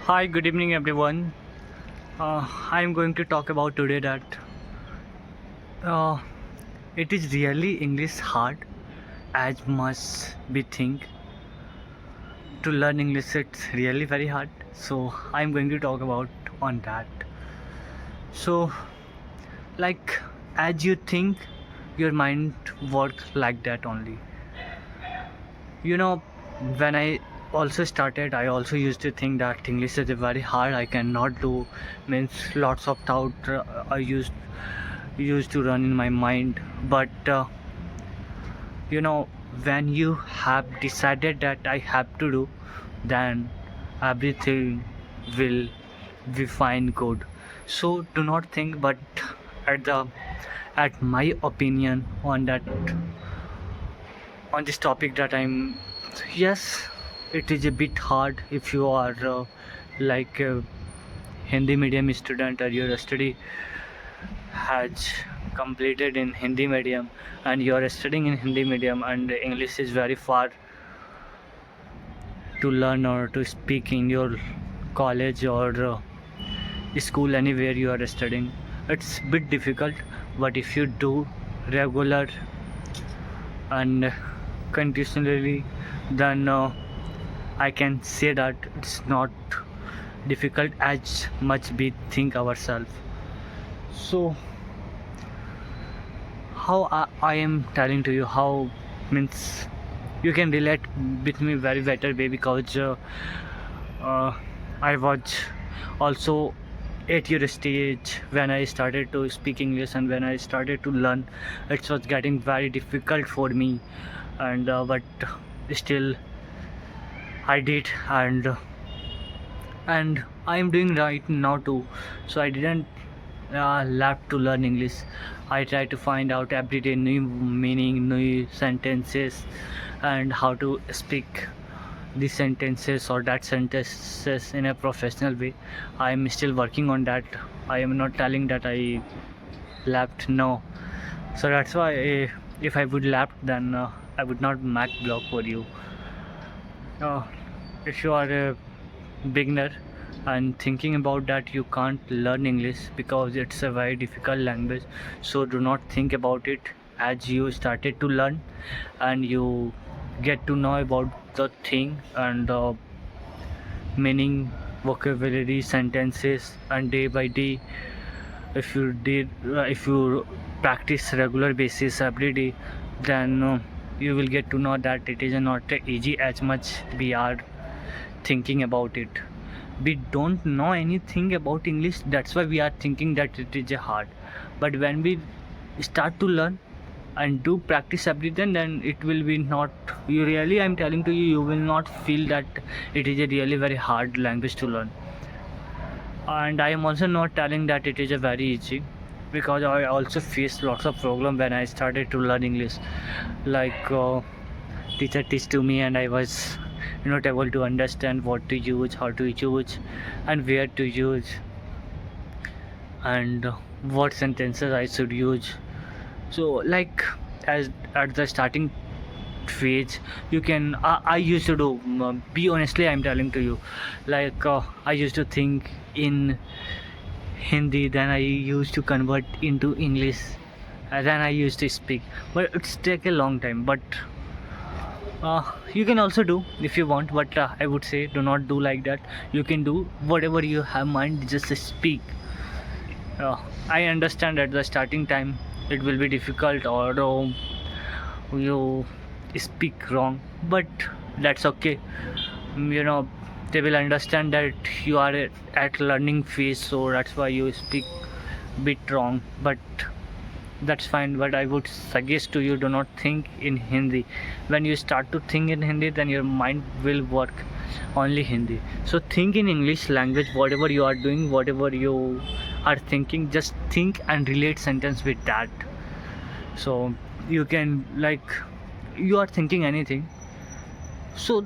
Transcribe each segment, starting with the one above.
Hi, good evening, everyone. I'm going to talk about today that uh, it is really English hard as much we think. To learn English, it's really very hard. So I'm going to talk about on that. So, like, as you think, your mind work like that only. You know, when I also started, I also used to think that English is very hard. I cannot do means lots of thought. I used to run in my mind, but you know, when you have decided that I have to do, then everything will be fine, good. So do not think, but at the at my opinion on that, on this topic, that I'm, yes, it is a bit hard if you are like a Hindi medium student, or your study has completed in Hindi medium, and you are studying in Hindi medium, and English is very far to learn or to speak in your college or school, anywhere you are studying. It's bit difficult, but if you do regular and continuously, then I can say that it's not difficult as much we think ourselves. So how I am telling to you how, means you can relate with me very better way, because uh, I was also at your stage when I started to speak English, and when I started to learn, it was getting very difficult for me, and but still I did, and I am doing right now too. So I didn't left to learn English. I try to find out every day new meaning, new sentences, and how to speak these sentences or that sentences in a professional way. I am still working on that. I am not telling that I left. No. So that's why if I would left, then I would not make blog for you. Uh, if you are a beginner and thinking about that, you can't learn English because it's a very difficult language, so do not think about it. As you started to learn and you get to know about the thing and meaning, vocabulary, sentences, and day by day, if you practice regular basis every day, then you will get to know that it is not easy as much we are thinking about it. We don't know anything about English, that's why we are thinking that it is hard. But when we start to learn and do practice everything, then it will be not, you really, I'm telling to you, you will not feel that it is a really very hard language to learn. And I am also not telling that it is a very easy, because I also faced lots of problem when I started to learn English. Like teacher teach to me, and I was not able to understand what to use, how to use, and where to use, and what sentences I should use. So like, as at the starting phase, you can I used to do, be honestly I'm telling to you, like I used to think in Hindi, then I used to convert into English, and then I used to speak, but it's take a long time. But you can also do if you want, but I would say do not do like that. You can do whatever you have mind, just speak. I understand at the starting time it will be difficult, or you speak wrong, but that's okay. You know, they will understand that you are at learning phase, so that's why you speak bit wrong, but that's fine. But I would suggest to you, do not think in Hindi. When you start to think in Hindi, then your mind will work only Hindi. So think in English language, whatever you are doing, whatever you are thinking, just think and relate sentence with that. So you can, like, you are thinking anything, so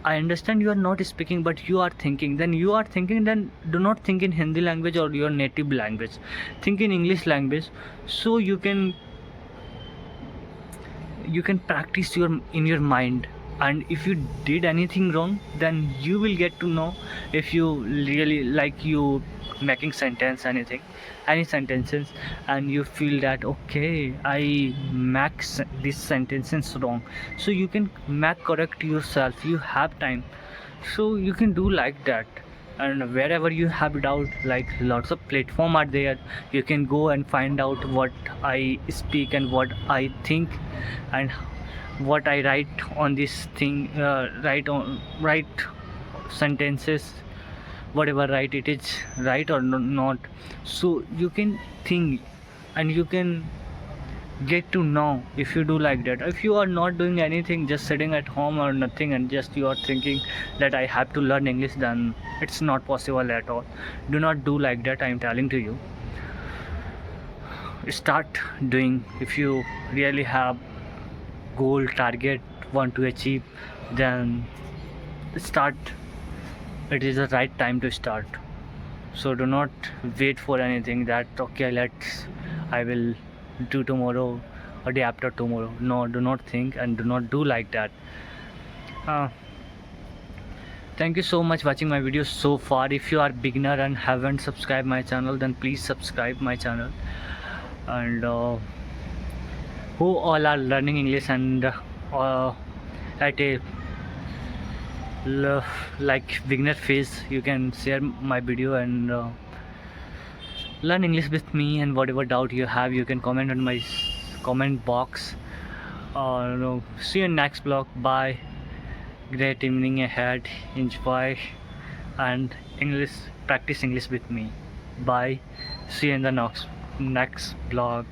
I understand you are not speaking, but you are thinking. Then you are thinking, then do not think in Hindi language or your native language. Think in English language, so you can practice your in your mind, and if you did anything wrong, then you will get to know. If you really like you making sentence anything, any sentences, and you feel that okay, I make these sentences wrong, so you can make correct yourself. You have time, so you can do like that. And wherever you have doubt, like lots of platform are there, you can go and find out what I speak and what I think, and what I write on this thing, write sentences, whatever right it is, right or not. So you can think, and you can get to know. If you do like that, if you are not doing anything, just sitting at home or nothing, and just you are thinking that I have to learn English, then it's not possible at all. Do not do like that, I am telling to you. Start doing. If you really have goal, target, want to achieve, then start. It is the right time to start. So do not wait for anything that okay, let's, I will do tomorrow or day after tomorrow. No, do not think and do not do like that. uh, Thank you so much watching my video so far. If you are beginner and haven't subscribed my channel, then please subscribe my channel. And who all are learning English and at a like beginner phase, you can share my video and learn English with me. And whatever doubt you have, you can comment on my comment box. See you in next vlog. Bye. Great evening ahead. Enjoy and English, practice English with me. Bye. See you in the next vlog.